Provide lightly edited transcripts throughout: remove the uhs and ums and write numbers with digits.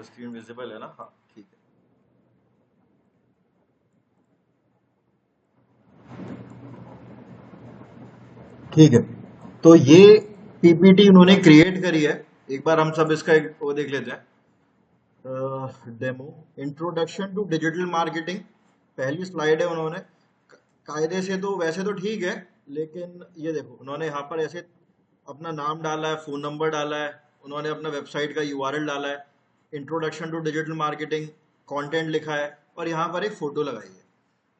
Screen visible है ना? हाँ, ठीक है। ठीक है, तो ये पीपीटी उन्होंने क्रिएट करी है। एक बार हम सब इसका एक वो देख लेते हैं। Demo introduction to digital marketing, पहली स्लाइड है। उन्होंने कायदे से तो वैसे तो ठीक है, लेकिन ये देखो उन्होंने यहाँ पर ऐसे अपना नाम डाला है, फोन नंबर डाला है, उन्होंने अपना वेबसाइट का यूआरएल डाला है, introduction to digital marketing, content लिखा है और यहाँ पर एक फोटो लगाई है।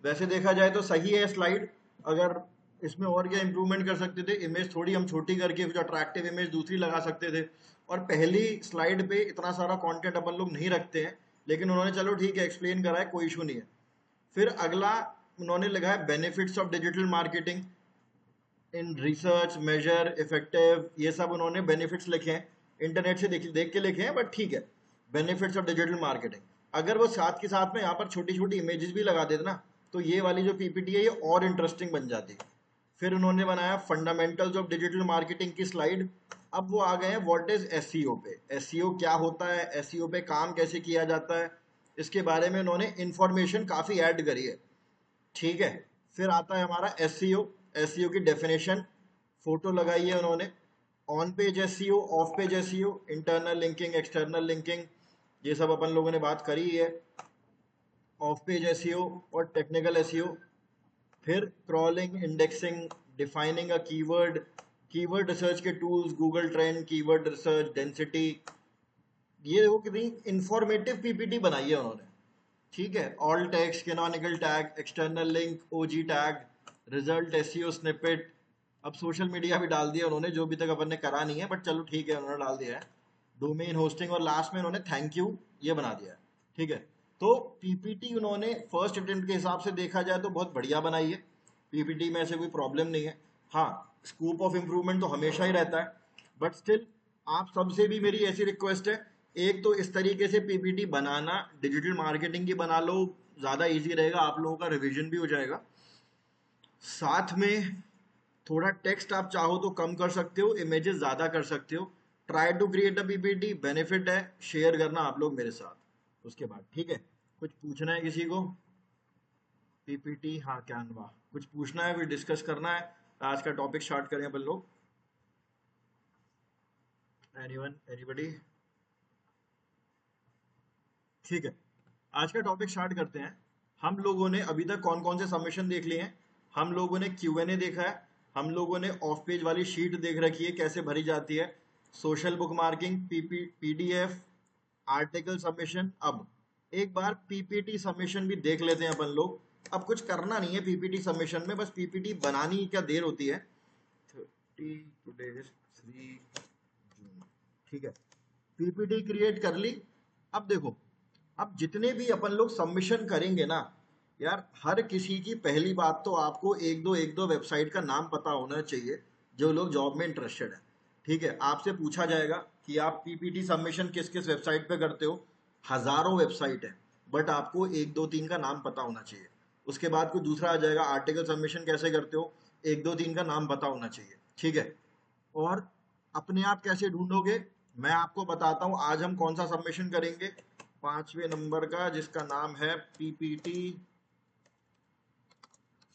वैसे देखा जाए तो सही है स्लाइड। अगर इसमें और क्या इम्प्रूवमेंट कर सकते थे, इमेज थोड़ी हम छोटी करके कुछ अट्रैक्टिव इमेज दूसरी लगा सकते थे। और पहली स्लाइड पे इतना सारा कंटेंट अपन लोग नहीं रखते हैं, लेकिन उन्होंने चलो ठीक है एक्सप्लेन करा है, कोई इशू नहीं है। फिर अगला उन्होंने लिखा है benefits of digital marketing in research major effective, ये सब उन्होंने बेनिफिट्स लिखे हैं। इंटरनेट से देख के लिखे हैं, बट ठीक है। बेनिफिट्स ऑफ डिजिटल मार्केटिंग, अगर वो साथ के साथ में यहाँ पर छोटी छोटी इमेजेस भी लगा देते ना, तो ये वाली जो पीपीटी है ये और इंटरेस्टिंग बन जाती है। फिर उन्होंने बनाया फंडामेंटल्स ऑफ डिजिटल मार्केटिंग की स्लाइड। अब वो आ गए हैं व्हाट इज एसईओ पे, एसईओ क्या होता है, एसईओ पे काम कैसे किया जाता है, इसके बारे में उन्होंने इंफॉर्मेशन काफ़ी ऐड करी है। ठीक है। फिर आता है हमारा एसईओ, एसईओ की डेफिनेशन, फोटो लगाई है उन्होंने। On page SEO, off page SEO, internal linking, external linking, ये सब अपन लोगों ने बात करी है। ऑफ पेज एसईओ और टेक्निकल एसईओ। फिर crawling, indexing, defining a keyword, keyword research के tools, Google trend, keyword research, density. ये देखो कितनी इंफॉर्मेटिव पीपीटी बनाई है उन्होंने। ठीक है। Alt tags, canonical tag, external link, OG tag, result, SEO snippet. अब सोशल मीडिया भी डाल दिया उन्होंने, जो भी तक अपन ने करा नहीं है, बट चलो ठीक है उन्होंने डाल दिया है। डोमेन होस्टिंग और लास्ट में उन्होंने थैंक यू ये बना दिया है। ठीक है। तो पीपीटी उन्होंने फर्स्ट अटेम्प्ट के हिसाब से देखा जाए तो बहुत बढ़िया बनाई है। पीपीटी में ऐसे कोई प्रॉब्लम नहीं है। हाँ, स्कोप ऑफ इम्प्रूवमेंट तो हमेशा ही रहता है, बट स्टिल आप सबसे भी मेरी ऐसी रिक्वेस्ट है, एक तो इस तरीके से पीपीटी बनाना, डिजिटल मार्केटिंग की बना लो, ज़्यादा इजी रहेगा, आप लोगों का रिवीजन भी हो जाएगा। साथ में थोड़ा टेक्स्ट आप चाहो तो कम कर सकते हो, इमेजेस ज़्यादा कर सकते हो। Try to create a PPT, benefit है, शेयर करना आप लोग मेरे साथ। उसके बाद ठीक है, कुछ पूछना है किसी को? पीपीटी, हाँ कैनवा, कुछ पूछना है, कुछ डिस्कस करना है? आज का टॉपिक स्टार्ट करें अपन लोग। Anyone, anybody? ठीक है, आज का टॉपिक स्टार्ट करते हैं। हम लोगों ने अभी तक कौन कौन से सबमिशन देख लिए हैं? हम लोगों ने क्यूएनए देखा है, हम लोगों ने ऑफ पेज वाली शीट देख रखी है कैसे भरी जाती है, social book marking, PDF, article submission. अब एक बार पीपीटी सबमिशन भी देख लेते हैं अपन लोग। अब कुछ करना नहीं है पीपीटी सबमिशन में, बस पीपीटी बनानी ही क्या देर होती है। 30 टुडे इज 3 जून। ठीक है, पीपीटी क्रिएट कर ली। अब देखो, अब जितने भी अपन लोग सबमिशन करेंगे ना यार, हर किसी की पहली बात तो आपको एक दो वेबसाइट का नाम पता होना चाहिए, जो लोग जॉब में इंटरेस्टेड है। ठीक है, आपसे पूछा जाएगा कि आप पीपीटी सबमिशन किस किस वेबसाइट पे करते हो। हजारों वेबसाइट है, बट आपको एक दो तीन का नाम पता होना चाहिए। उसके बाद कोई दूसरा आ जाएगा, आर्टिकल सबमिशन कैसे करते हो, एक दो तीन का नाम पता होना चाहिए। ठीक है। और अपने आप कैसे ढूंढोगे, मैं आपको बताता हूं आज हम कौन सा सबमिशन करेंगे। 5वें नंबर का, जिसका नाम है पीपीटी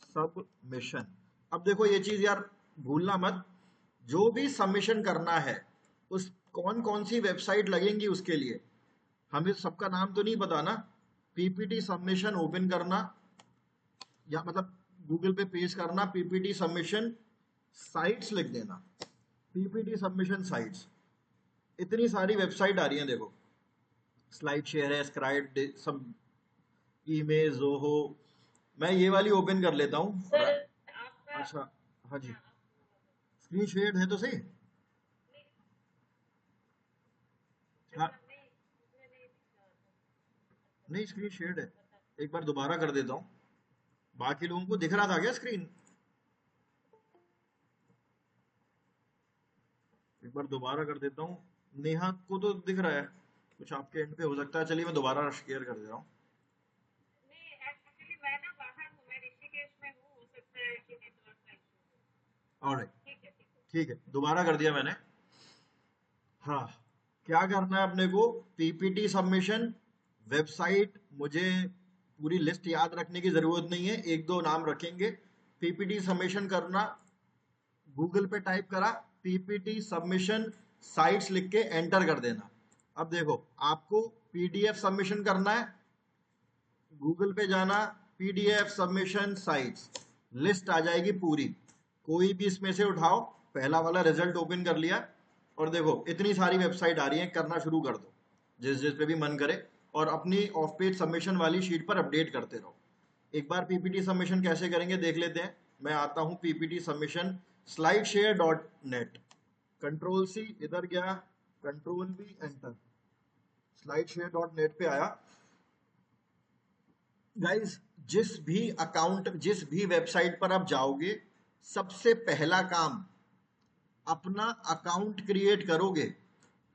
सबमिशन। अब देखो ये चीज यार भूलना मत, जो भी सबमिशन करना है उस कौन कौन सी वेबसाइट लगेंगी उसके लिए हमें सबका नाम तो नहीं पता ना। पीपीटी सबमिशन ओपन करना, या मतलब गूगल पे पेस्ट करना पीपीटी सबमिशन साइट्स लिख देना, पीपीटी सबमिशन साइट्स। इतनी सारी वेबसाइट आ रही हैं देखो, स्लाइड शेयर है, स्क्राइब सब, ईमेल, जोहो। मैं ये वाली ओपन कर लेता हूँ। अच्छा, हाँ जी, स्क्रीन शेयर है तो सही। हाँ, नहीं स्क्रीन शेयर है। एक बार दोबारा कर देता हूँ, बाकी लोगों को दिख रहा था क्या स्क्रीन? एक बार दोबारा कर देता हूँ। नेहा को तो दिख रहा है, कुछ आपके एंड पे हो सकता है। चलिए मैं दोबारा शेयर कर दे रहा हूँ। ऑलराइट, ठीक है, दोबारा कर दिया मैंने। हाँ, क्या करना है अपने को, पीपीटी सबमिशन, वेबसाइट मुझे पूरी लिस्ट याद रखने की जरूरत नहीं है, एक दो नाम रखेंगे। पीपीटी सबमिशन करना, गूगल पे टाइप करा पीपीटी सबमिशन साइट्स लिख के एंटर कर देना। अब देखो आपको पीडीएफ सबमिशन करना है, गूगल पे जाना, पीडीएफ सबमिशन साइट्स, लिस्ट आ जाएगी पूरी, कोई भी इसमें से उठाओ, पहला वाला रिजल्ट ओपन कर लिया और देखो इतनी सारी वेबसाइट आ रही है, करना शुरू कर दो जिस जिस पे भी मन करे, और अपनी ऑफ पेज सबमिशन वाली शीट पर अपडेट करते रहो। एक बार पीपीटी सबमिशन कैसे करेंगे देख लेते हैं। मैं आता हूं PPT submission slide share dot net, control C इधर गया, control B enter, slide share dot net पे आया। गाइस जिस भी अकाउंट जिस भी वेबसाइट पर आप जाओगे, सबसे पहला काम अपना अकाउंट क्रिएट करोगे।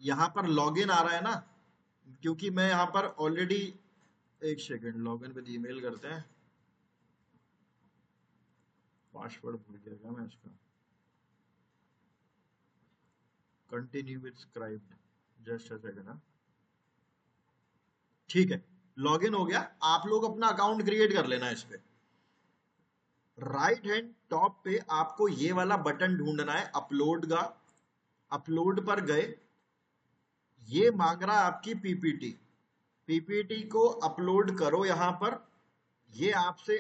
यहां पर लॉगिन आ रहा है ना, क्योंकि मैं यहां पर ऑलरेडी, एक सेकेंड लॉगिन पे ईमेल करते हैं, पासवर्ड भूल गया क्या मैं इसका, continue with scribed, just a second. ठीक है, लॉगिन हो गया, आप लोग अपना अकाउंट क्रिएट कर लेना। इस पे राइट हैंड टॉप पे आपको ये वाला बटन ढूंढना है अपलोड का, अपलोड पर गए, ये मांग रहा है आपकी पीपीटी, पीपीटी को अपलोड करो यहां पर, ये आपसे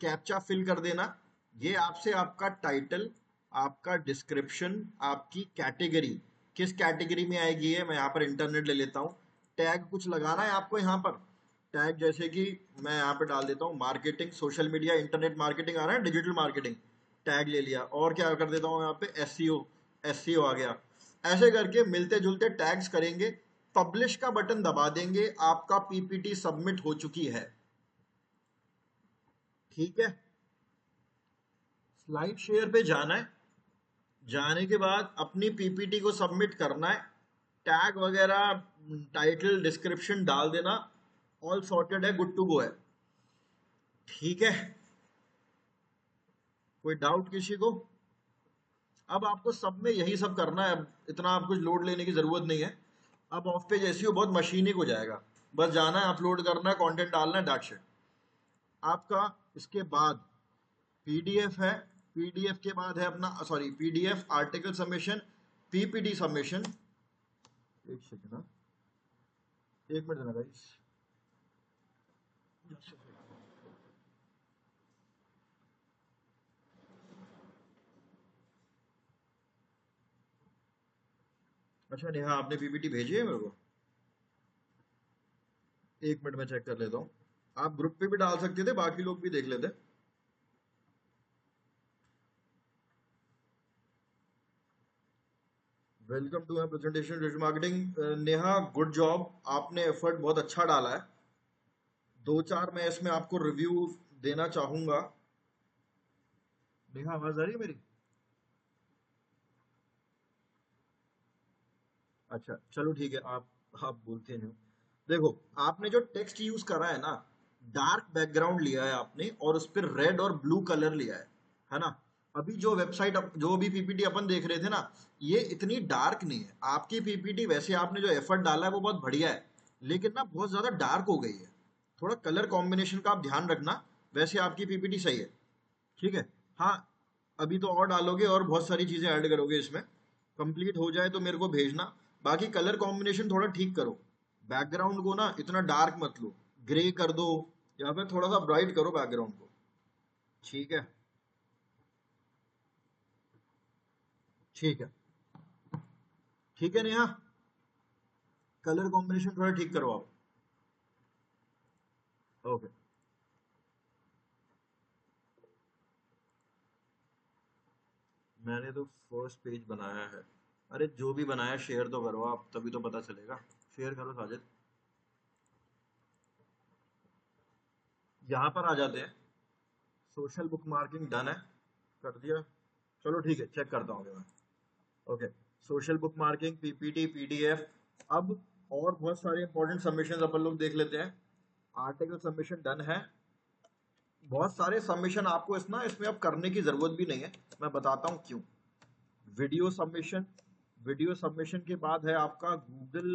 कैप्चा फिल कर देना, ये आपसे आपका टाइटल, आपका डिस्क्रिप्शन, आपकी कैटेगरी किस कैटेगरी में आएगी, है मैं यहाँ पर इंटरनेट ले लेता हूँ, टैग कुछ लगाना है आपको यहाँ पर, टैग जैसे कि मैं यहाँ पे डाल देता हूँ marketing, social media, internet marketing आ रहा है, डिजिटल मार्केटिंग, टैग ले लिया, और क्या कर देता हूँ यहाँ पे एसईओ, एसईओ आ गया। ऐसे करके मिलते जुलते टैग्स करेंगे, पब्लिश का बटन दबा देंगे, आपका पीपीटी सबमिट हो चुकी है। ठीक है, स्लाइड शेयर पे जाना है, जाने के बाद अपनी पीपीटी को सबमिट करना है, टैग वगैरह टाइटल डिस्क्रिप्शन डाल देना, ऑल सॉर्टेड है, गुड टू गो है। ठीक है, कोई डाउट किसी को? अब आपको सब में यही सब करना है, इतना आप कुछ लोड लेने की जरूरत नहीं है। अब ऑफ पेज एसईओ बहुत मशीनिक हो जाएगा, बस जाना है, अपलोड करना है, कंटेंट डालना है, दैट्स इट आपका। इसके बाद पीडीएफ है, पीडीएफ के बाद है अपना, sorry PDF article submission, PPT submission. एक सेकेंड, एक मिनट देना गाइस। अच्छा नेहा, आपने पीपीटी भेजी है मेरे को? एक मिनट में चेक कर लेता हूँ, आप ग्रुप पे भी डाल सकते थे, बाकी लोग भी देख लेते। Welcome to my presentation digital marketing. Neha good job, आपने एफर्ट बहुत अच्छा डाला है। दो चार मैं इसमें आपको रिव्यू देना चाहूंगा। नेहा आवाज आ रही है मेरी? अच्छा चलो ठीक है, आप बोलते नहीं हो। देखो आपने जो टेक्स्ट यूज करा है ना, डार्क बैकग्राउंड लिया है आपने और उस पर रेड और ब्लू कलर लिया है ना। अभी जो वेबसाइट जो भी पीपीटी अपन देख रहे थे ना, ये इतनी डार्क नहीं है आपकी पीपीटी, वैसे आपने जो एफर्ट डाला है वो बहुत बढ़िया है, लेकिन ना बहुत ज्यादा डार्क हो गई है। थोड़ा कलर कॉम्बिनेशन का आप ध्यान रखना, वैसे आपकी पीपीटी सही है। ठीक है, हाँ, अभी तो और डालोगे और बहुत सारी चीजें ऐड करोगे इसमें, कंप्लीट हो जाए तो मेरे को भेजना। बाकी कलर कॉम्बिनेशन थोड़ा ठीक करो, बैकग्राउंड को ना इतना डार्क मत लो, ग्रे कर दो या फिर थोड़ा सा ब्राइट करो बैकग्राउंड को। ठीक है, ठीक है, ठीक है नेहा, कलर कॉम्बिनेशन थोड़ा ठीक करो आप। ओके, मैंने तो फर्स्ट पेज बनाया है। अरे जो भी बनाया शेयर तो करो आप, तभी तो पता चलेगा। शेयर करो साजिद, यहाँ पर आ जाते हैं। सोशल बुक मार्किंग डन है, कर दिया। चलो ठीक है, चेक करता हूँ मैं। Okay, social book marking, PPT, PDF. अब और बहुत सारे इंपॉर्टेंट सबमिशन अपन लोग देख लेते हैं। आर्टिकल सबमिशन डन है, बहुत सारे सबमिशन आपको इसमें अब करने की जरूरत भी नहीं है, मैं बताता हूँ क्यों। वीडियो सबमिशन, वीडियो सबमिशन के बाद है आपका गूगल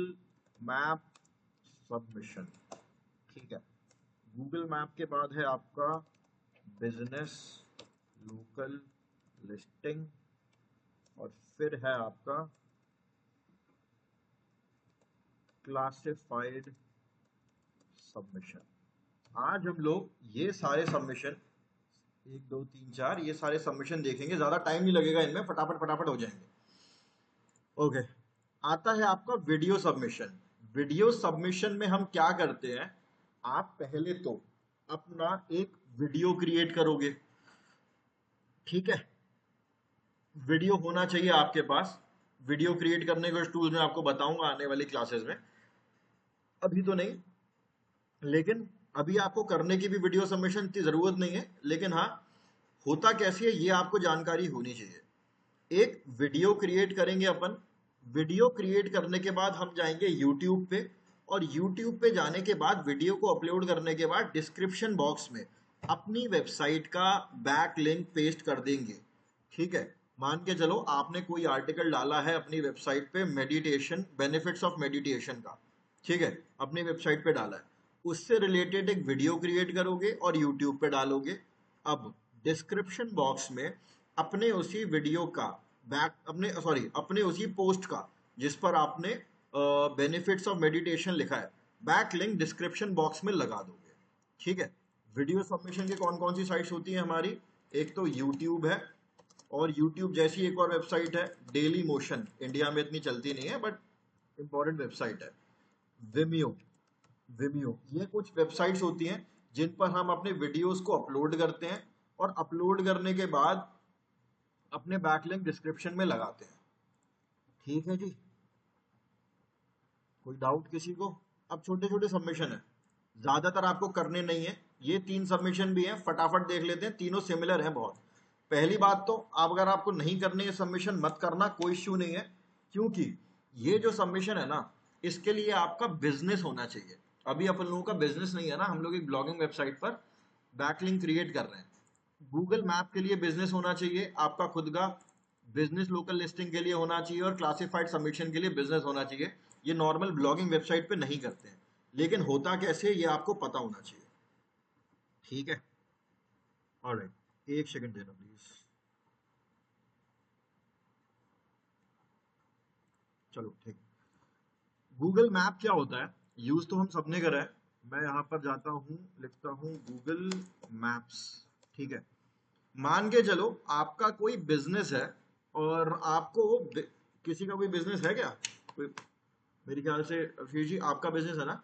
मैप सबमिशन। ठीक है, गूगल मैप के बाद है आपका बिजनेस लोकल लिस्टिंग और फिर है आपका क्लासिफाइड सबमिशन। आज हम लोग ये सारे सबमिशन 1 2 3 4 ये सारे सबमिशन देखेंगे, ज्यादा टाइम नहीं लगेगा इनमें, फटाफट फटाफट हो जाएंगे। ओके, आता है आपका वीडियो सबमिशन। वीडियो सबमिशन में हम क्या करते हैं, आप पहले तो अपना एक वीडियो क्रिएट करोगे। ठीक है, वीडियो होना चाहिए आपके पास। वीडियो क्रिएट करने के टूल मैं आपको बताऊंगा आने वाली क्लासेस में, अभी तो नहीं, लेकिन अभी आपको करने की भी वीडियो सबमिशन की जरूरत नहीं है, लेकिन हाँ होता कैसे है ये आपको जानकारी होनी चाहिए। एक वीडियो क्रिएट करेंगे अपन। वीडियो क्रिएट करने के बाद हम जाएंगे यूट्यूब पे, और यूट्यूब पे जाने के बाद वीडियो को अपलोड करने के बाद डिस्क्रिप्शन बॉक्स में अपनी वेबसाइट का बैक लिंक पेस्ट कर देंगे। ठीक है, मान के चलो आपने कोई आर्टिकल डाला है अपनी वेबसाइट पे, मेडिटेशन, बेनिफिट्स ऑफ मेडिटेशन का, ठीक है, अपनी वेबसाइट पे डाला है, उससे रिलेटेड एक वीडियो क्रिएट करोगे और यूट्यूब पे डालोगे। अब डिस्क्रिप्शन बॉक्स में अपने उसी वीडियो का अपने उसी पोस्ट का जिस पर आपने बेनिफिट्स ऑफ मेडिटेशन लिखा है, बैक लिंक डिस्क्रिप्शन बॉक्स में लगा दोगे। ठीक है, वीडियो सबमिशन की कौन कौन सी साइट्स होती है हमारी, एक तो यूट्यूब है, और यूट्यूब जैसी एक और वेबसाइट है डेली मोशन, इंडिया में इतनी चलती नहीं है बट इंपॉर्टेंट वेबसाइट है, विमियो। विमियो, ये कुछ वेबसाइट्स होती हैं जिन पर हम अपने वीडियोस को अपलोड करते हैं, और अपलोड करने के बाद अपने बैकलिंक डिस्क्रिप्शन में लगाते हैं। ठीक है जी, कोई डाउट किसी को? अब छोटे छोटे सबमिशन है, ज्यादातर आपको करने नहीं है। ये 3 सबमिशन भी हैं, फटाफट देख लेते हैं, तीनों सिमिलर हैं बहुत। पहली बात तो आप, अगर आपको नहीं करने ये सबमिशन मत करना, कोई इश्यू नहीं है, क्योंकि ये जो सबमिशन है ना, इसके लिए आपका बिजनेस होना चाहिए। अभी अपन लोगों का बिजनेस नहीं है ना, हम लोग एक ब्लॉगिंग वेबसाइट पर बैकलिंक क्रिएट कर रहे हैं। गूगल मैप के लिए बिजनेस होना चाहिए आपका खुद का, बिजनेस लोकल लिस्टिंग के लिए होना चाहिए, और क्लासिफाइड सबमिशन के लिए बिजनेस होना चाहिए। ये नॉर्मल ब्लॉगिंग वेबसाइट पे नहीं करते हैं, लेकिन होता कैसे ये आपको पता होना चाहिए। ठीक है, ऑलराइट, एक सेकंड देना प्लीज। चलो ठीक, गूगल मैप क्या होता है, यूज तो हम सबने करा है। मैं यहां पर जाता हूं, लिखता हूं गूगल मैप्स। ठीक है, मान के चलो आपका कोई बिजनेस है, और आपको किसी का कोई बिजनेस है क्या, कोई, मेरे ख्याल से अफीर जी आपका बिजनेस है ना?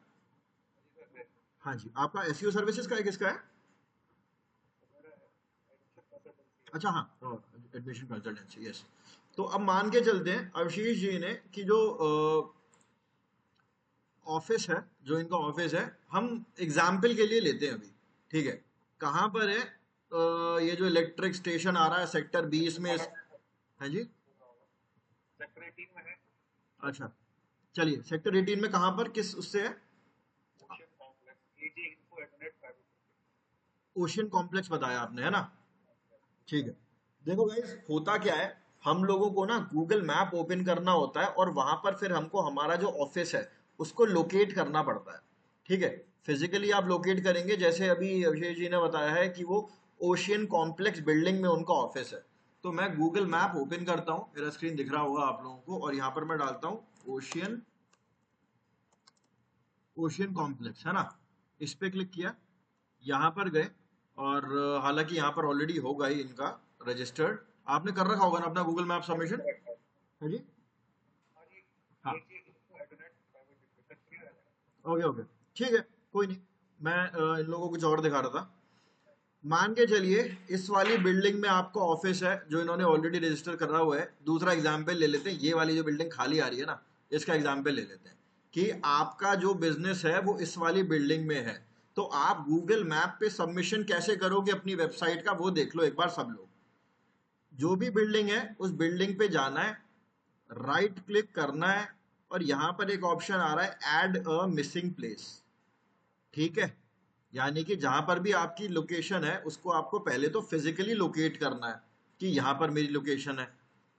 हाँ जी, आपका एसईओ सर्विसेज का है, किसका है? अच्छा हाँ, एडमिशन कंसल्टेंसी, यस। तो अब मान के चलते हैं आशीष जी ने कि जो ऑफिस है, जो इनका ऑफिस है, हम एग्जाम्पल के लिए लेते हैं अभी। ठीक है, कहाँ पर है? ये जो इलेक्ट्रिक स्टेशन आ रहा है सेक्टर 20 में हाँ जी, अच्छा, चलिए सेक्टर 18 में कहाँ पर, किस उससे है? ओशियन कॉम्प्लेक्स बताया आपने, है ना? ठीक है, देखो गाइस होता क्या है, हम लोगों को ना गूगल मैप ओपन करना होता है, और वहां पर फिर हमको हमारा जो ऑफिस है उसको लोकेट करना पड़ता है। ठीक है, फिजिकली आप लोकेट करेंगे, जैसे अभी अभिषेक जी ने बताया है कि वो ओशियन कॉम्प्लेक्स बिल्डिंग में उनका ऑफिस है। तो मैं गूगल मैप ओपन करता हूँ, मेरा स्क्रीन दिख रहा होगा आप लोगों को, और यहाँ पर मैं डालता हूँ ओशियन ओशियन कॉम्प्लेक्स, है ना? इस पे क्लिक किया, यहाँ पर गए, और हालांकि यहाँ पर ऑलरेडी होगा ही इनका रजिस्टर्ड, आपने कर रखा होगा ना अपना गूगल मैप सबमिशन, है जी? हाँ, ओके ओके, ठीक है, कोई नहीं, मैं इन लोगों को कुछ और दिखा रहा था। मान के चलिए इस वाली बिल्डिंग में आपका ऑफिस है, जो इन्होंने ऑलरेडी रजिस्टर करा हुआ है। दूसरा एग्जाम्पल ले लेते हैं, ये वाली जो बिल्डिंग खाली आ रही है ना, इसका एग्जाम्पल ले लेते हैं कि आपका जो बिजनेस है वो इस वाली बिल्डिंग में है। तो आप गूगल मैप पे सबमिशन कैसे करोगे अपनी वेबसाइट का, वो देख लो एक बार सब लोग। जो भी बिल्डिंग है उस बिल्डिंग पे जाना है, राइट क्लिक करना है, और यहां पर एक ऑप्शन आ रहा है ऐड अ मिसिंग प्लेस। ठीक है, यानी कि जहां पर भी आपकी लोकेशन है उसको आपको पहले तो फिजिकली लोकेट करना है कि यहां पर मेरी लोकेशन है।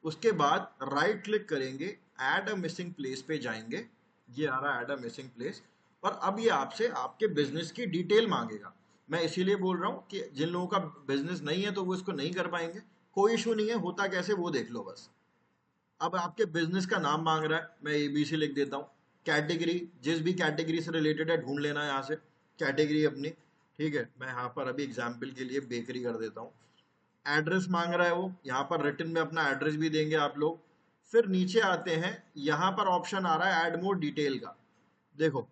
उसके बाद राइट क्लिक करेंगे, ऐड अ मिसिंग प्लेस पे जाएंगे, ये आ रहा है ऐड अ मिसिंग प्लेस, और अब ये आपसे आपके बिजनेस की डिटेल मांगेगा। मैं इसीलिए बोल रहा हूँ कि जिन लोगों का बिजनेस नहीं है तो वो इसको नहीं कर पाएंगे, कोई इशू नहीं है, होता कैसे वो देख लो बस। अब आपके बिजनेस का नाम मांग रहा है, मैं एबीसी लिख देता हूँ। कैटेगरी, जिस भी कैटेगरी से रिलेटेड है ढूंढ लेना है यहाँ से कैटेगरी अपनी, ठीक है। मैं यहाँ पर अभी एग्जाम्पल के लिए बेकरी कर देता हूँ। एड्रेस मांग रहा है वो, यहाँ पर रिटन में अपना एड्रेस भी देंगे आप लोग। फिर नीचे आते हैं, यहाँ पर ऑप्शन आ रहा है ऐड मोर डिटेल का। देखो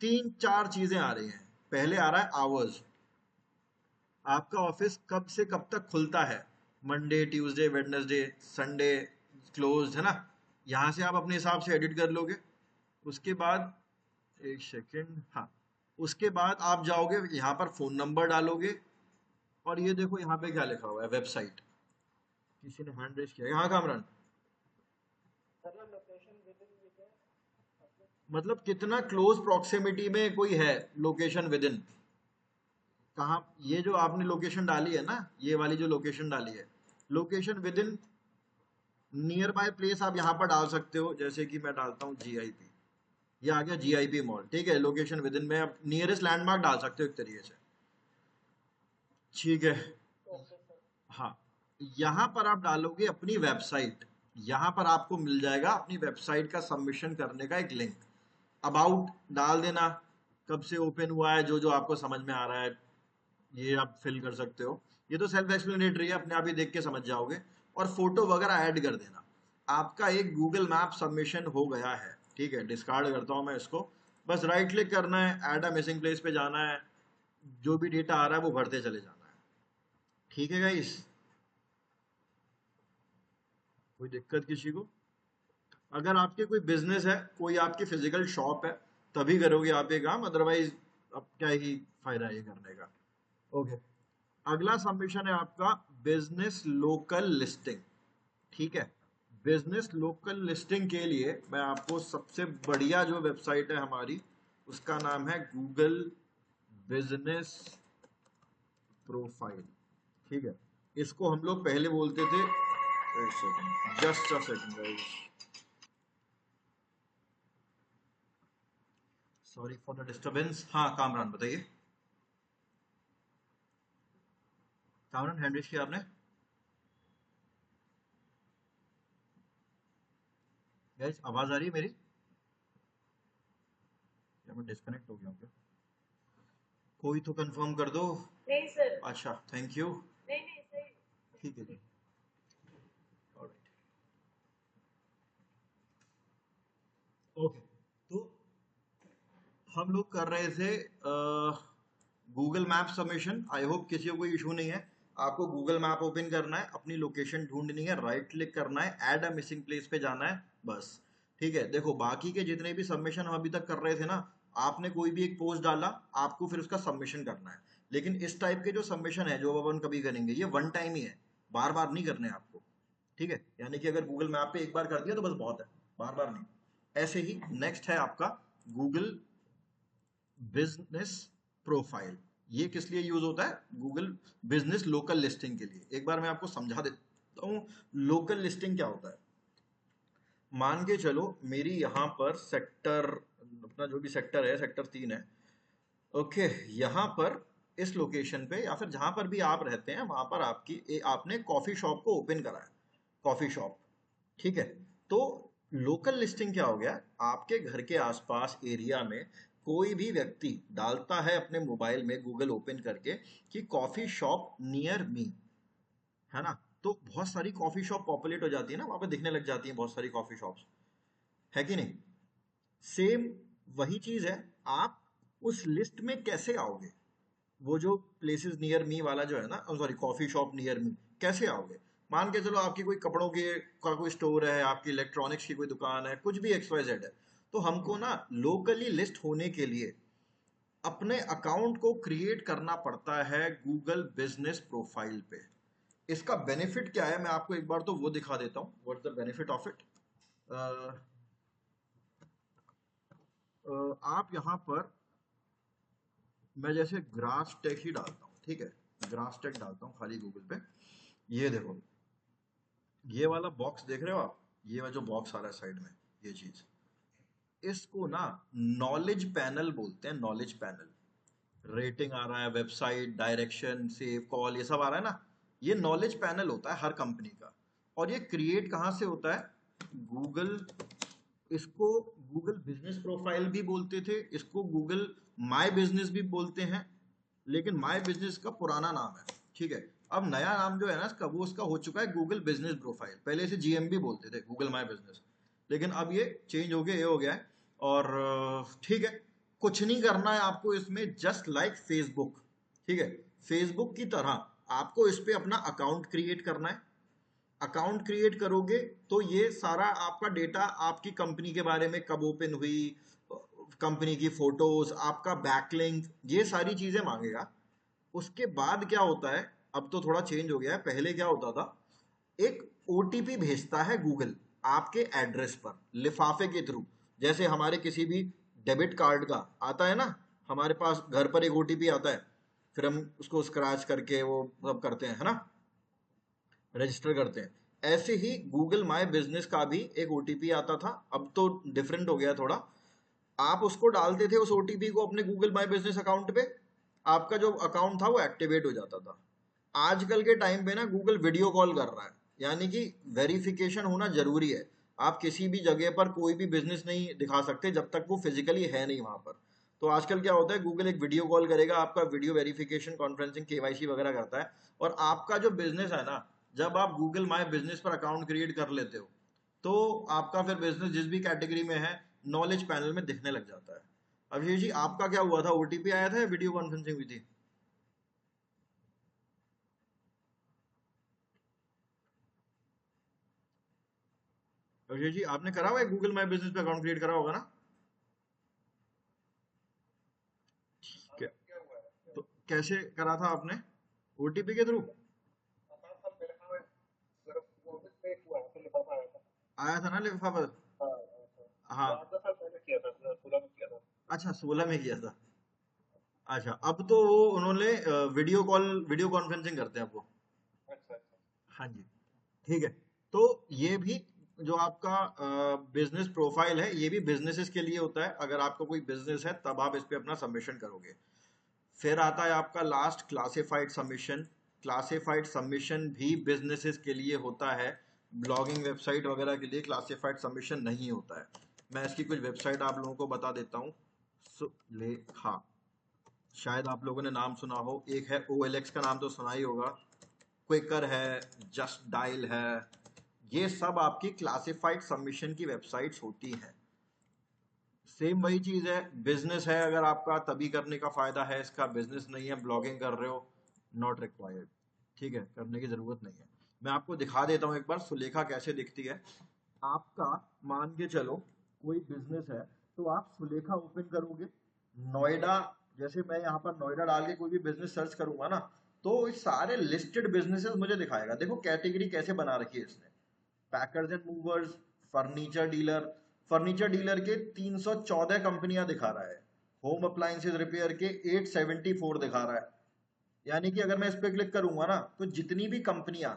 तीन चार चीजें आ रही हैं। पहले आ रहा है आवर्स, आपका ऑफिस कब से कब तक खुलता है, Monday Tuesday Wednesday Sunday close है ना, यहाँ से आप अपने हिसाब से एडिट कर लोगे। उसके बाद एक सेकेंड, हाँ, उसके बाद आप जाओगे यहाँ पर फोन नंबर डालोगे, और ये देखो यहाँ पे क्या लिखा हुआ है, वेबसाइट। किसी ने हैंड रेज किया यहाँ, कामरान। मतलब कितना क्लोज प्रॉक्सिमिटी में कोई है, लोकेशन विद इन, कहाँ, ये जो आपने लोकेशन डाली है ना, ये वाली जो लोकेशन डाली है, location with in near by place आप यहाँ पर डाल सकते हो। जैसे कि मैं डालता हूँ जीआईपी, ये आ गया जीआईपी मॉल, ठीक है। लोकेशन विद इन में आप नियरेस्ट लैंडमार्क डाल सकते हो एक तरीके से, ठीक है। हाँ, यहाँ पर आप डालोगे अपनी वेबसाइट, यहाँ पर आपको मिल जाएगा अपनी वेबसाइट का सबमिशन करने का एक लिंक। अबाउट डाल देना, कब से ओपन हुआ है, जो जो आपको समझ में आ रहा है ये आप फिल कर सकते हो। ये तो सेल्फ एक्सप्लेनेटरी है, अपने आप ही देख के समझ जाओगे। और फोटो वगैरह ऐड कर देना। आपका एक गूगल मैप सबमिशन हो गया है, ठीक है। डिस्कार्ड करता हूं मैं इसको। बस राइट क्लिक करना है, ऐड अ मिसिंग प्लेस पे जाना है, जो भी डेटा आ रहा है वो भरते चले जाना है, ठीक है गाइस। कोई दिक्कत किसी को? अगर आपके कोई बिजनेस है, कोई आपकी फिजिकल शॉप है, तभी करोगे आप ये काम, अदरवाइज अब क्या ही फायदा ये करने का। ओके, अगला सबमिशन है आपका बिजनेस लोकल लिस्टिंग, ठीक है। बिजनेस लोकल लिस्टिंग के लिए मैं आपको सबसे बढ़िया जो वेबसाइट है हमारी, उसका नाम है गूगल बिजनेस प्रोफाइल, ठीक है। इसको हम लोग पहले बोलते थे, एक second, just a second guys, sorry for the disturbance. हाँ कामरान बताइए। कामरान हैंड रेज किया आपने? गाइस आवाज आ रही है मेरी, या मैं डिस्कनेक्ट हो गया हूँ क्या? कोई तो कंफर्म कर दो। नहीं सर। अच्छा, थैंक यू। नहीं नहीं सही, ठीक है जी, ऑलराइट, ओके। तो हम लोग कर रहे थे Google map submission. I hope किसी को कोई इशू नहीं है। आपको गूगल मैप ओपन करना है, अपनी लोकेशन ढूंढनी है, राइट क्लिक करना है, ऐड अ मिसिंग प्लेस पे जाना है, बस, ठीक है। देखो बाकी के जितने भी सबमिशन हम अभी तक कर रहे थे ना, आपने कोई भी एक पोस्ट डाला, आपको फिर उसका सबमिशन करना है। लेकिन इस टाइप के जो सबमिशन है जो अब अपन कभी करेंगे, ये वन टाइम ही है, बार बार नहीं करने आपको, ठीक है। यानी कि अगर गूगल मैप पे एक बार कर दिया तो बस बहुत है, बार बार नहीं। ऐसे ही नेक्स्ट है आपका गूगल बिजनेस प्रोफाइल। ये किस लिए यूज होता है? गूगल बिजनेस लोकल लिस्टिंग के लिए। एक बार मैं आपको समझा देता हूँ लोकल लिस्टिंग क्या होता है। मान के चलो मेरी यहाँ पर सेक्टर, अपना जो भी सेक्टर है, सेक्टर 3 है, ओके। यहाँ पर इस लोकेशन पे या फिर जहां पर भी आप रहते हैं वहां पर आपने कॉफी शॉप को ओपन करा है, कॉफी शॉप, ठीक है। तो लोकल लिस्टिंग क्या हो गया, आपके घर के आसपास एरिया में कोई भी व्यक्ति डालता है अपने मोबाइल में गूगल ओपन करके कि कॉफी शॉप नियर मी, है ना, तो बहुत सारी कॉफी शॉप पॉपुलेट हो जाती है ना, वहां पे दिखने लग जाती है बहुत सारी कॉफी शॉप्स, है कि नहीं? सेम वही चीज है। आप उस लिस्ट में कैसे आओगे? वो जो प्लेसेस नियर मी वाला जो है ना, sorry, coffee shop near me, कैसे आओगे? मान के चलो आपकी कोई कपड़ों के का कोई स्टोर है, आपकी इलेक्ट्रॉनिक्स की कोई दुकान है, कुछ भी XYZ है, तो हमको ना लोकली लिस्ट होने के लिए अपने अकाउंट को क्रिएट करना पड़ता है गूगल बिजनेस प्रोफाइल पे। इसका बेनिफिट क्या है, मैं आपको एक बार तो वो दिखा देता हूँ, what's the benefit of it. आप यहाँ पर, मैं जैसे ग्रास टेक ही डालता हूँ, ठीक है, ग्रास टेक डालता हूँ खाली गूगल पे। ये देखो, ये वाला बॉक्स देख रहे हो आप, ये वाला जो बॉक्स आ रहा है साइड में, ये चीज, इसको ना नॉलेज पैनल बोलते हैं। नॉलेज पैनल, रेटिंग आ रहा है, वेबसाइट, डायरेक्शन, सेव कॉल, ये सब आ रहा है ना, ये नॉलेज पैनल होता है हर कंपनी का। और ये क्रिएट कहाँ से होता है? गूगल, इसको गूगल बिजनेस प्रोफाइल भी बोलते थे, इसको गूगल माय बिजनेस भी बोलते हैं, लेकिन माय बिजनेस का पुराना नाम है, ठीक है। अब नया नाम जो है ना इसका, वो उसका हो चुका है गूगल बिजनेस प्रोफाइल। पहले इसे जीएमबी बोलते थे, गूगल माय बिजनेस, लेकिन अब ये चेंज हो गया, ये हो गया है। और ठीक है, कुछ नहीं करना है आपको इसमें, जस्ट लाइक फेसबुक, ठीक है। फेसबुक की तरह आपको इस पे अपना अकाउंट क्रिएट करना है। अकाउंट क्रिएट करोगे तो ये सारा आपका डेटा, आपकी कंपनी के बारे में, कब ओपन हुई, कंपनी की फोटोज, आपका बैकलिंक, ये सारी चीजें मांगेगा। उसके बाद क्या होता है, अब तो थोड़ा चेंज हो गया है, पहले क्या होता था, एक ओटीपी भेजता है गूगल आपके एड्रेस पर लिफाफे के थ्रू। जैसे हमारे किसी भी डेबिट कार्ड का आता है ना, हमारे पास घर पर एक ओटीपी आता है, फिर हम उसको स्क्रैच करके वो सब करते हैं, है ना, रजिस्टर करते हैं। ऐसे ही गूगल माय बिजनेस का भी एक ओटीपी आता था, अब तो डिफरेंट हो गया थोड़ा। आप उसको डालते थे उस ओटीपी को अपने गूगल माय बिजनेस अकाउंट पे, आपका जो अकाउंट था वो एक्टिवेट हो जाता था। आजकल के टाइम पे ना गूगल वीडियो कॉल कर रहा है, यानी कि वेरिफिकेशन होना जरूरी है। आप किसी भी जगह पर कोई भी बिजनेस नहीं दिखा सकते जब तक वो फिजिकली है नहीं वहां पर। तो आजकल क्या होता है, गूगल एक वीडियो कॉल करेगा, आपका वीडियो वेरिफिकेशन, कॉन्फ्रेंसिंग, केवाईसी वगैरह करता है। और आपका जो बिजनेस है ना, जब आप गूगल माय बिजनेस पर अकाउंट क्रिएट कर लेते हो, तो आपका फिर बिजनेस जिस भी कैटेगरी में है, नॉलेज पैनल में दिखने लग जाता है। अभिषेक जी, आपका क्या हुआ था, ओटीपी आया था या वीडियो कॉन्फ्रेंसिंग हुई थी? अभिषेक जी, आपने करा हुआ है गूगल माय बिजनेस पे अकाउंट क्रिएट करा होगा ना? क्या, तो कैसे करा था आपने? ओटीपी के थ्रू आया था ना लिफाफा? हाँ। अच्छा, 16 में किया था। अच्छा, अब तो वो उन्होंने वीडियो कॉन्फ्रेंसिंग करते हैं अब वो। हाँ जी, ठीक है। तो ये भी जो आपका बिजनेस प्रोफाइल है, ये भी बिजनेसेस के लिए होता है। अगर आपका कोई बिजनेस है तब आप इस पे अपना सबमिशन करोगे। फिर आता है आपका last, classified submission. Classified submission भी बिजनेसेस के लिए होता है, ब्लॉगिंग वेबसाइट वगैरह के लिए क्लासिफाइड सबमिशन नहीं होता है। मैं इसकी कुछ वेबसाइट आप लोगों को बता देता हूँ। सुलेखा, शायद आप लोगों ने नाम सुना हो। एक है OLX का नाम तो सुना ही होगा, क्विकर है, जस्ट डायल है, ये सब आपकी क्लासिफाइड सबमिशन की वेबसाइट्स होती हैं। सेम वही चीज है, बिजनेस है अगर आपका तभी करने का फायदा है इसका, बिजनेस नहीं है, ब्लॉगिंग कर रहे हो, नॉट रिक्वायर्ड, ठीक है, करने की जरूरत नहीं है। मैं आपको दिखा देता हूँ एक बार सुलेखा कैसे दिखती है। आपका, मान के चलो कोई बिजनेस है, तो आप सुलेखा ओपन करोगे, नोएडा, जैसे मैं यहाँ पर नोएडा डाल के कोई भी बिजनेस सर्च करूंगा ना, तो इस सारे लिस्टेड बिजनेसेस मुझे दिखाएगा। देखो कैटेगरी कैसे बना रखी है इसने, packers and movers, furniture dealer, furniture dealer के 314 कंपनियां दिखा रहा है, होम अप्लायंसेज रिपेयर के 874 दिखा रहा है। यानी कि अगर मैं इस पे क्लिक करूंगा ना, तो जितनी भी कंपनियां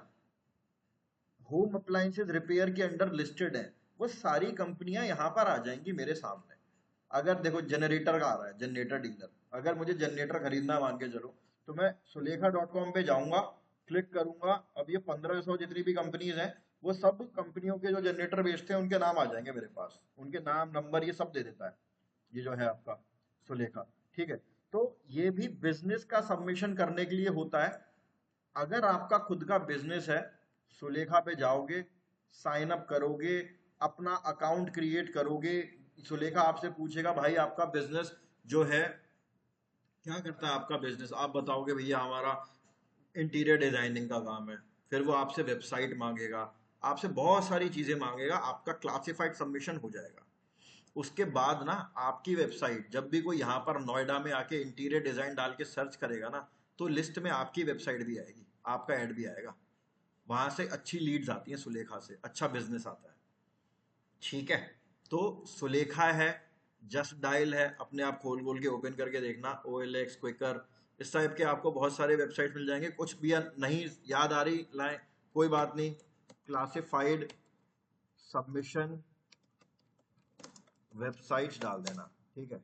होम अप्लायंसेज रिपेयर के अंडर लिस्टेड है, वो सारी कंपनियां यहां पर आ जाएंगी मेरे सामने। अगर देखो जनरेटर का आ रहा है, जनरेटर डीलर, अगर मुझे जनरेटर खरीदना है मान के चलो, तो मैं सुलेखा.com पे जाऊंगा, क्लिक करूंगा, अब ये 1500 जितनी भी कंपनीज हैं, वो सब कंपनियों के जो जनरेटर बेचते हैं उनके नाम आ जाएंगे मेरे पास, उनके नाम, नंबर, ये सब दे देता है ये जो है आपका सुलेखा, ठीक है। तो ये भी बिजनेस का सबमिशन करने के लिए होता है। अगर आपका खुद का बिजनेस है, सुलेखा पे जाओगे, साइन अप करोगे, अपना अकाउंट क्रिएट करोगे, सुलेखा आपसे पूछेगा भाई आपका बिजनेस जो है, क्या करता है आपका बिजनेस, आप बताओगे भैया हमारा इंटीरियर डिजाइनिंग का काम है, फिर वो आपसे वेबसाइट मांगेगा, आपसे बहुत सारी चीजें मांगेगा, आपका क्लासिफाइड सबमिशन हो जाएगा। उसके बाद ना आपकी वेबसाइट, जब भी कोई यहाँ पर नोएडा में आके इंटीरियर डिजाइन डाल के सर्च करेगा ना, तो लिस्ट में आपकी वेबसाइट भी आएगी, आपका ऐड भी आएगा, वहां से अच्छी लीड्स आती हैं, सुलेखा से अच्छा बिजनेस आता है, ठीक है। तो सुलेखा है, जस्ट डायल है, अपने आप खोल खोल के ओपन करके देखना, OLX, क्विकर, इस टाइप के आपको बहुत सारे वेबसाइट मिल जाएंगे। कुछ भी नहीं याद आ रही लाए, कोई बात नहीं, क्लासिफाइड सबमिशन वेबसाइट्स डाल देना, ठीक है।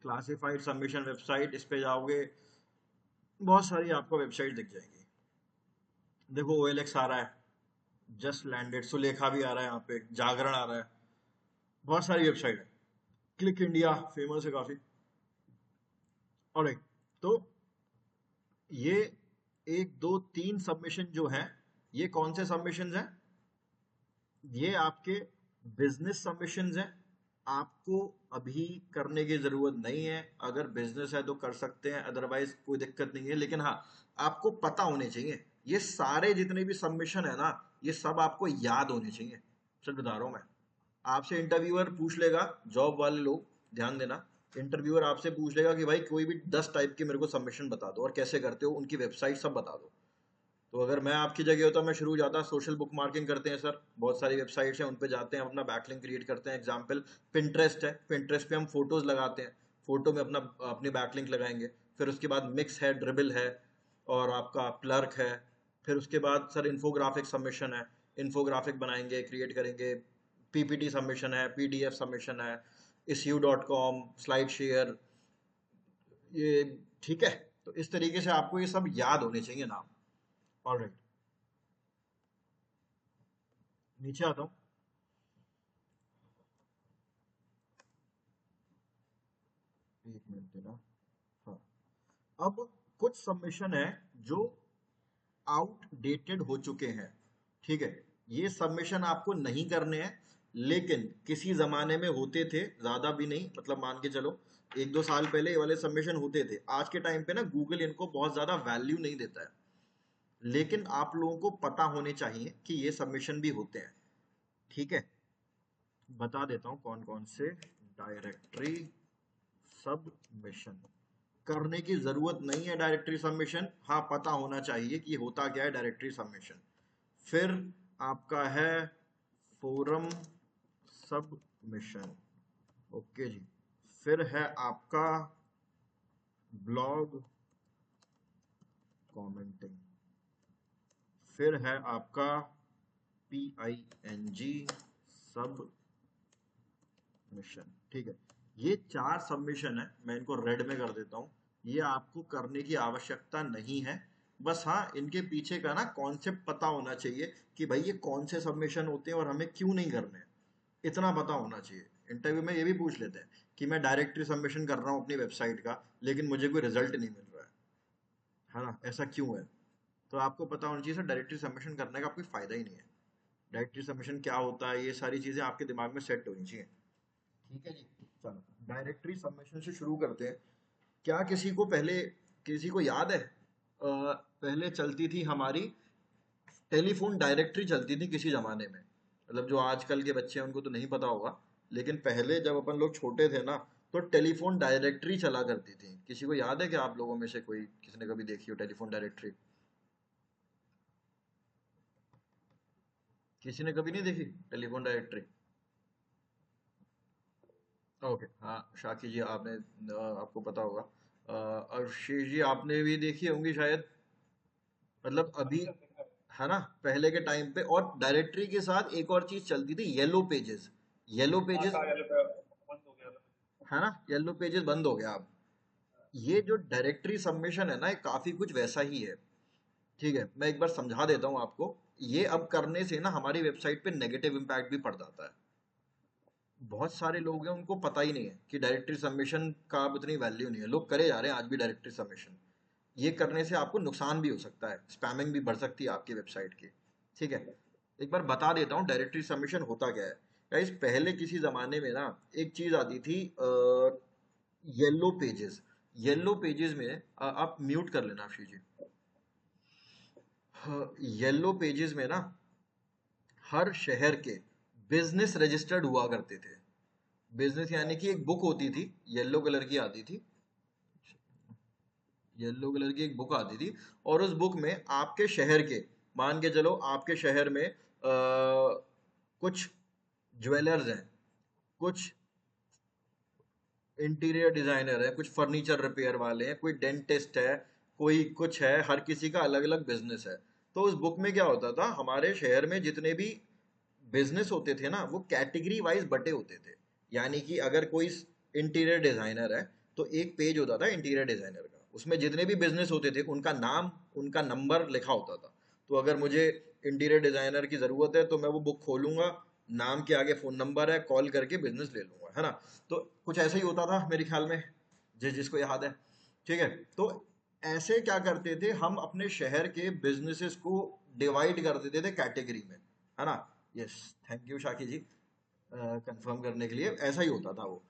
क्लासिफाइड सबमिशन वेबसाइट, इस पे जाओगे बहुत सारी आपको वेबसाइट दिख जाएंगी। देखो OLX आ रहा है, जस्ट लैंडेड, सुलेखा भी आ रहा है, यहाँ पे जागरण आ रहा है, बहुत सारी वेबसाइट है। क्लिक इंडिया फेमस है काफी। ऑलराइट, तो ये 1 2 3 सबमिशन जो है, ये कौन से सबमिशन हैं? ये आपके बिजनेस सबमिशंस हैं। आपको अभी करने की जरूरत नहीं है, अगर बिजनेस है तो कर सकते हैं, अदरवाइज कोई दिक्कत नहीं है। लेकिन हाँ, आपको पता होने चाहिए, ये सारे जितने भी सबमिशन है ना, ये सब आपको याद होने चाहिए। सच बता रहा हूं मैं, आपसे इंटरव्यूअर पूछ लेगा, जॉब वाले लोग ध्यान देना, इंटरव्यूअर आपसे पूछ लेगा कि भाई कोई भी 10 टाइप के मेरे को सबमिशन बता दो और कैसे करते हो, उनकी वेबसाइट सब बता दो। तो अगर मैं आपकी जगह होता, मैं शुरू जाता, सोशल बुक मार्किंग करते हैं सर, बहुत सारी वेबसाइट्स हैं, उन पे जाते हैं, अपना बैकलिंक क्रिएट करते हैं। एग्जांपल पिंटरेस्ट है, पिंटरेस्ट पे हम फोटोज लगाते हैं, फोटो में अपना अपनी बैकलिंक लगाएंगे। फिर उसके बाद मिक्स है, ड्रिबल है, और आपका क्लर्क है। फिर उसके बाद सर इन्फोग्राफिक सबमिशन है, इन्फोग्राफिक बनाएंगे, क्रिएट करेंगे। PPT सबमिशन है, PDF सबमिशन है, issue.com, स्लाइड शेयर, ये ठीक है। तो इस तरीके से आपको ये सब याद होने चाहिए नाम। ऑलराइट, नीचे आता हूँ। एक मिनट देना। हाँ, अब कुछ सबमिशन है जो आउटडेटेड हो चुके हैं, ठीक है। ये सबमिशन आपको नहीं करने हैं, लेकिन किसी जमाने में होते थे, ज्यादा भी नहीं, मतलब मान के चलो 1 2 साल पहले ये वाले सबमिशन होते थे। आज के टाइम पे ना गूगल इनको बहुत ज्यादा वैल्यू नहीं देता है, लेकिन आप लोगों को पता होने चाहिए कि ये सबमिशन भी होते हैं, ठीक है। बता देता हूं कौन कौन से। डायरेक्टरी सबमिशन, करने की जरूरत नहीं है डायरेक्टरी सबमिशन, हाँ पता होना चाहिए कि होता क्या है डायरेक्टरी सबमिशन। फिर आपका है फोरम सबमिशन, ओके जी। फिर है आपका ब्लॉग कमेंटिंग। फिर है आपका PING सबमिशन, ठीक है। ये 4 सबमिशन है, मैं इनको रेड में कर देता हूं। ये आपको करने की आवश्यकता नहीं है, बस हाँ इनके पीछे का ना कॉन्सेप्ट पता होना चाहिए कि भाई ये कौन से सबमिशन होते हैं और हमें क्यों नहीं करने हैं, इतना पता होना चाहिए। इंटरव्यू में ये भी पूछ लेते हैं कि मैं डायरेक्टरी सबमिशन कर रहा हूँ अपनी वेबसाइट का, लेकिन मुझे कोई रिजल्ट नहीं मिल रहा है ना, ऐसा क्यों है? तो आपको पता होना चाहिए सर, डायरेक्टरी सबमिशन करने का कोई फायदा ही नहीं है। डायरेक्टरी सबमिशन क्या होता है, ये सारी चीजें आपके दिमाग में सेट होनी चाहिए, ठीक है जी। चलो डायरेक्टरी सबमिशन से शुरू करते हैं। क्या किसी को याद है, पहले चलती थी हमारी टेलीफोन डायरेक्टरी, चलती थी किसी जमाने में, मतलब जो आजकल के बच्चे हैं उनको तो नहीं पता होगा, लेकिन पहले जब अपन लोग छोटे थे ना, तो टेलीफोन डायरेक्टरी चला करती थी। किसी को याद है कि आप लोगों में से कोई किसी ने कभी देखी हो टेलीफोन डायरेक्टरी? किसी ने कभी नहीं देखी टेलीफोन डायरेक्टरी? ओके, हाँ शाकी जी आपने, आपको पता होगा। आशीष जी आपने भी देखी होंगी शायद, मतलब अभी, है ना। पहले के टाइम पे, और डायरेक्टरी के साथ एक और चीज चलती थी, येलो पेजेस। येलो पेजेस, है ना, येलो पेजेस बंद हो गया अब। ये जो डायरेक्टरी सबमिशन है ना, ये काफी कुछ वैसा ही है, ठीक है। मैं एक बार समझा देता हूँ आपको। ये अब करने से ना हमारी वेबसाइट पे नेगेटिव इम्पैक्ट भी पड़ जाता है। बहुत सारे लोग हैं उनको पता ही नहीं है कि डायरेक्टरी सबमिशन का अब उतनी वैल्यू नहीं है, लोग करे जा रहे हैं आज भी डायरेक्टरी सबमिशन। ये करने से आपको नुकसान भी हो सकता है, स्पैमिंग भी बढ़ सकती है आपकी वेबसाइट की, ठीक है। एक बार बता देता हूँ डायरेक्टरी सबमिशन होता क्या है। गाइस, पहले किसी जमाने में ना एक चीज आती थी, येलो पेजेस। येलो पेजेस में आप म्यूट कर लेना आशीष जी। येलो पेजेस में ना हर शहर के बिजनेस रजिस्टर्ड हुआ करते थे। बिजनेस यानी कि एक बुक होती थी, येलो कलर की आती थी, येलो कलर की एक बुक आती थी। और उस बुक में आपके शहर के, मान के चलो आपके शहर में कुछ ज्वेलर्स हैं, कुछ इंटीरियर डिजाइनर है, कुछ फर्नीचर रिपेयर वाले हैं, कोई डेंटिस्ट है, कोई कुछ है, हर किसी का अलग अलग बिजनेस है। तो उस बुक में क्या होता था, हमारे शहर में जितने भी बिजनेस होते थे ना वो कैटेगरी वाइज बटे होते थे। यानी कि अगर कोई इंटीरियर डिजाइनर है तो एक पेज होता था इंटीरियर डिजाइनर का, उसमें जितने भी बिजनेस होते थे उनका नाम उनका नंबर लिखा होता था। तो अगर मुझे इंटीरियर डिजाइनर की जरूरत है तो मैं वो बुक खोलूंगा, नाम के आगे फोन नंबर है, कॉल करके बिजनेस ले लूंगा, है ना। तो कुछ ऐसा ही होता था मेरे ख्याल में, जिसको याद है। ठीक है, तो ऐसे क्या करते थे हम अपने शहर के बिजनेसेस को डिवाइड कर देते थे कैटेगरी में, है ना। Yes, thank you Shaki ji confirm करने के लिए, ऐसा ही होता था वो।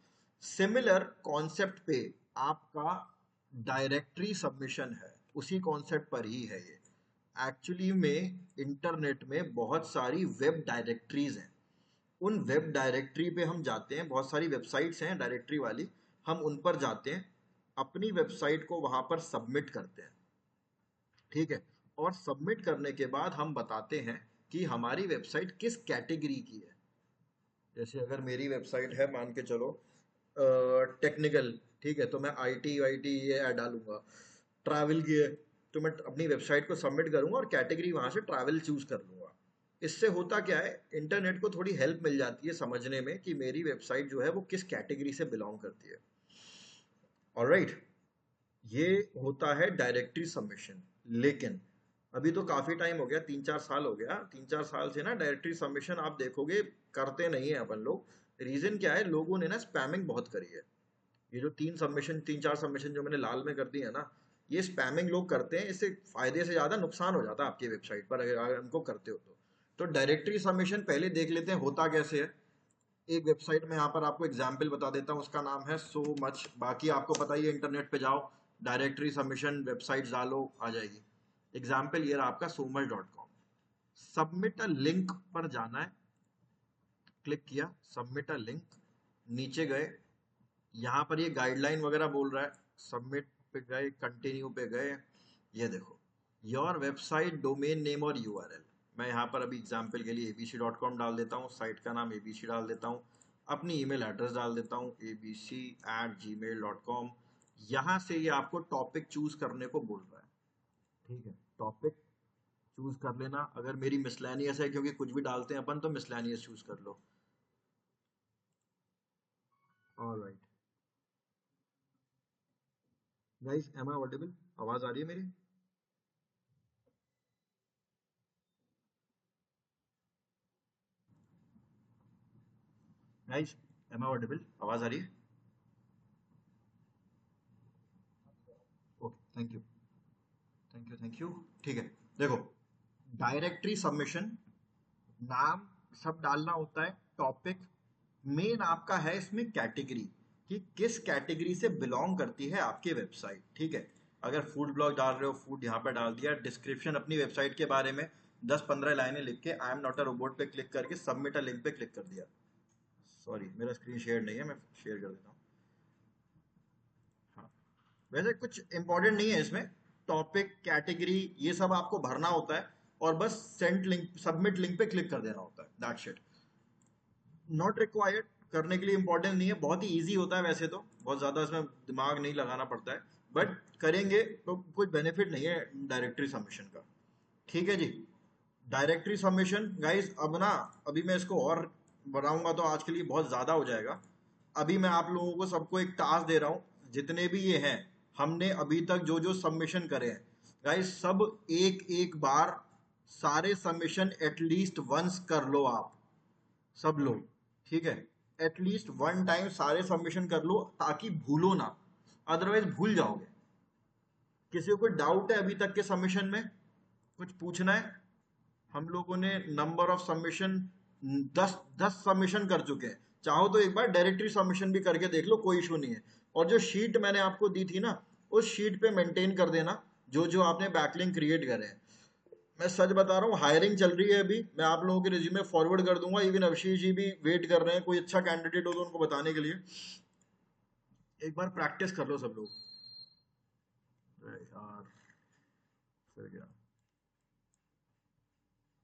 सिमिलर कॉन्सेप्ट पे आपका डायरेक्टरी सबमिशन है, उसी कॉन्सेप्ट पर ही है ये। एक्चुअली में इंटरनेट में बहुत सारी वेब डायरेक्टरीज हैं, उन वेब डायरेक्टरी पे हम जाते हैं, बहुत सारी वेबसाइट्स हैं डायरेक्टरी वाली, हम उन पर जाते हैं, अपनी वेबसाइट को वहां पर सबमिट करते हैं। ठीक है, और सबमिट करने के बाद हम बताते हैं कि हमारी वेबसाइट किस कैटेगरी की है। जैसे अगर मेरी वेबसाइट है, मान के चलो टेक्निकल, ठीक है, तो मैं आईटी वाईटी ये ऐड डालूंगा। ट्रैवल की है तो मैं अपनी वेबसाइट को सबमिट करूंगा और कैटेगरी वहां से ट्रैवल चूज कर लूंगा। इससे होता क्या है, इंटरनेट को थोड़ी हेल्प मिल जाती है समझने में कि मेरी वेबसाइट जो है वो किस कैटेगरी से बिलोंग करती है। ऑलराइट, ये होता है डायरेक्टरी सबमिशन। लेकिन अभी तो काफी टाइम हो गया, 3-4 साल हो गया, 3-4 साल से ना डायरेक्टरी सबमिशन आप देखोगे करते नहीं है अपन लोग। रीजन क्या है, लोगों ने ना स्पैमिंग बहुत करी है। ये जो 3 चार सबमिशन जो मैंने लाल में कर दी है ना, ये स्पैमिंग लोग करते हैं, इससे फायदे से ज्यादा नुकसान हो जाता है आपकी वेबसाइट पर अगर उनको करते हो तो डायरेक्टरी सबमिशन पहले देख लेते हैं होता कैसे है। एक वेबसाइट में यहाँ पर आपको एग्जाम्पल बता देता हूँ, उसका नाम है सो मच। बाकी आपको पता ही है, इंटरनेट पे जाओ, डायरेक्टरी सबमिशन वेबसाइट डालो, आ जाएगी। एग्जाम्पल ये रहा आपका somuch.com। सबमिट अ लिंक पर जाना है, क्लिक किया, सबमिट अ लिंक, नीचे गए, यहाँ पर ये गाइडलाइन वगैरह बोल रहा है, सबमिट पे गए, कंटिन्यू पे गए, ये देखो योर वेबसाइट डोमेन नेम और यूआरएल। मैं यहाँ पर अभी एग्जाम्पल के लिए abc.com डाल देता हूँ, साइट का नाम abc डाल देता हूँ, अपनी ईमेल एड्रेस डाल देता हूँ abc@gmail.com। यहाँ से ये आपको टॉपिक चूज करने को बोल रहा है। ठीक है, टॉपिक चूज कर लेना। अगर मेरी मिसलेनियस है, क्योंकि कुछ भी डालते हैं अपन, तो मिसलेनियस चूज कर लो। Alright guys, am I audible? आवाज आ रही है मेरी? Guys, am I audible? आवाज आ रही है? Okay, thank you, thank you, thank you. ठीक है, देखो, डायरेक्टरी सबमिशन, नाम सब डालना होता है, टॉपिक, मेन आपका है इसमें कैटेगरी, कि किस कैटेगरी से बिलोंग करती है आपकी वेबसाइट। ठीक है, अगर फूड ब्लॉग डाल रहे हो, फूड यहाँ पर डाल दिया, डिस्क्रिप्शन अपनी वेबसाइट के बारे में 10-15 लाइनें लिख के I am not a robot पे क्लिक करके सबमिट अ लिंक पे क्लिक कर दिया। सॉरी, मेरा स्क्रीन शेयर नहीं है, मैं शेयर कर देता हूँ। हाँ, वैसे कुछ इंपॉर्टेंट नहीं है इसमें, टॉपिक कैटेगरी ये सब आपको भरना होता है, और बस सेंड लिंक, सबमिट लिंक पे क्लिक कर देना होता है, दैट्स इट। नॉट रिक्वायर्ड करने के लिए, इंपॉर्टेंट नहीं है, बहुत ही इजी होता है वैसे तो, बहुत ज्यादा इसमें दिमाग नहीं लगाना पड़ता है, बट करेंगे तो कोई बेनिफिट नहीं है डायरेक्टरी सबमिशन का। ठीक है जी, डायरेक्टरी सबमिशन गाइस, अब ना, अभी मैं इसको और बढ़ाऊंगा तो आज के लिए बहुत ज्यादा हो जाएगा। अभी मैं आप लोगों को सबको एक टास्क दे रहा हूं, जितने भी ये हैं, हमने अभी तक जो जो सबमिशन करे हैं गाइस, सब एक एक बार सारे सबमिशन एटलीस्ट वंस कर लो आप, सब लोग। ठीक है, एटलीस्ट वन टाइम सारे सबमिशन कर लो, ताकि भूलो ना, अदरवाइज भूल जाओगे। किसी को कोई डाउट है अभी तक के सबमिशन में, कुछ पूछना है? हम लोगों ने नंबर ऑफ सबमिशन 10 सबमिशन कर चुके हैं। चाहो तो एक बार डायरेक्टरी सबमिशन भी करके देख लो, कोई इशू नहीं है। और जो शीट मैंने आपको दी थी ना, उस शीट पे मेंटेन कर देना जो जो आपने बैकलिंक क्रिएट करे हैं। मैं सच बता रहा हूँ, हायरिंग चल रही है अभी, मैं आप लोगों के रिज्यूमे फॉरवर्ड कर दूंगा, इवन अभिषेक जी भी वेट कर रहे हैं, कोई अच्छा कैंडिडेट हो तो उनको बताने के लिए। एक बार प्रैक्टिस कर लो सब लोग। अरे यार, फिर गया।